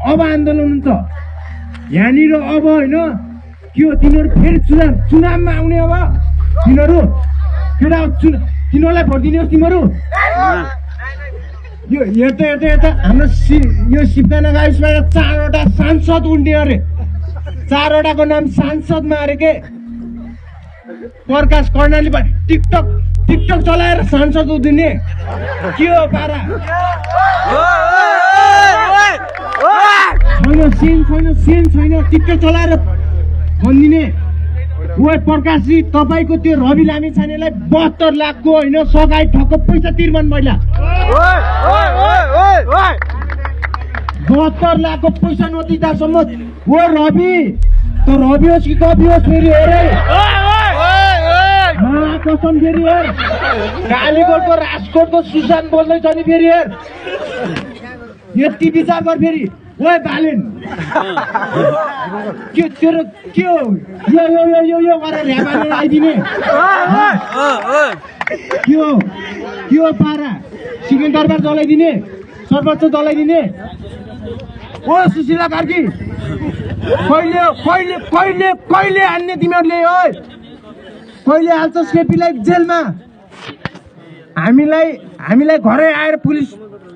अब आन्दोलन हुन्छ यहाँनिर। अब होइन के हो तिनीहरू फेरि चुनावमा आउने। अब तिनीहरू केटा तिनीहरूलाई भोट दिने हो तिमीहरू। यो यता हाम्रो यो सिपकाना गाविसबाट 4वटा सांसद उठ्ने अरे। 4वटाको नाम सांसदमा अरे के प्रकाश कर्णाली टिकटक चलाएर सांसद उठ्ने के हो पारा? छैन छैन टिकटक चलाएर भनिदिने। ओ प्रकाशजी तपाईँको त्यो रवि लामिछानेलाई 72 लाखको होइन सगाई ठक्क पैसा तिर्मन मैला 72 लाखको पैसा नतिर्दासम्म। ओ रवि त रवि होस् कि कवि होस् फेरि हेरे कसम फेरि हेर। कालीकोटको राजकोटको सुशान्त बोल्दैछ नि फेरि हेर। यति विचार गर फेरि। ओए बालेन के तेरो के हो यो गरेर ह्याबालेर आइदिने के हो पारा? सिक्किम दरबार जलाइदिने, सर्वोच्च जलाइदिने। ओ सुशीला कार्की कहिले हान्ने तिमीहरूले? ओए कहिले हाल्छस् केपीलाई जेलमा? हामीलाई घरै आएर पुलिस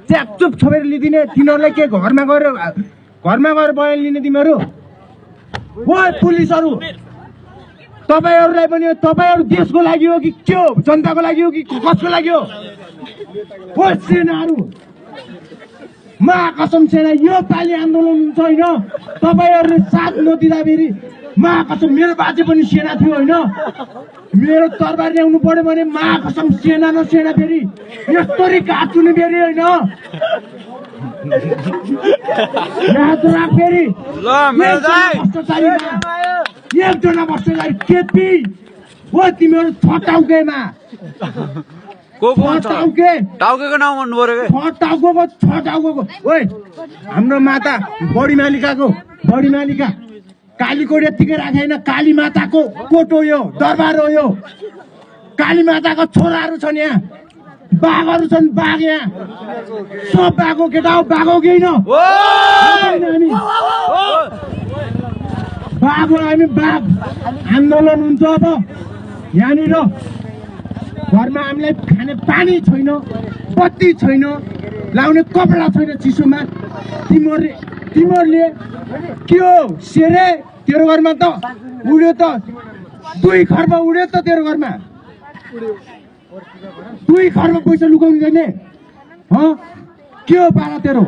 च्यापचुप छोपेर लिदिने। तिनीहरूलाई के घरमा गएर बयान लिने तिमीहरू? ओ पुलिसहरू तपाईँहरूलाई पनि तपाईँहरू देशको लागि हो कि के हो? जनताको लागि हो कि कसको लागि हो? ओ सेनाहरू महाकसम सेना यो पालि आन्दोलन हुन्छ होइन। तपाईँहरूले साथ नदिँदा फेरि महाकसम मेरो बाजे पनि सेना थियो होइन। मेरो तरबार ल्याउनु पर्यो भने महाकसम सेना न सेना फेरि यस्तरी काट्नु फेरि होइन। याद राख फेरि एकजना भ्रष्टाचारी केपी हो तिमीहरू छटाउकेमा टाउकेको नाम भन्नु पर्यो छटाउको। ओए हाम्रो माता बडी मालिका कालीकोट यत्तिकै राखेन। काली माताको कोट हो यो, दरबार हो यो। काली माताको छोराहरू छन् यहाँ, बाघहरू छन्। बाघ यहाँ सब बाघ हो केटा हो। बाघ हो कि होइन? बाघ हो हामी, बाघ। आन्दोलन हुन्छ अब यहाँनिर। घरमा हामीलाई खाने पानी छैन, बत्ती छैन, लाउने कपडा छैन चिसोमा। तिमीहरूले के हो सेरे? तेरो घरमा त उड्यो त 2 खर्ब उड्यो त तेरो घरमा। 2 खर्ब पैसा लुकाउनु जाने के हो पारा तेरो?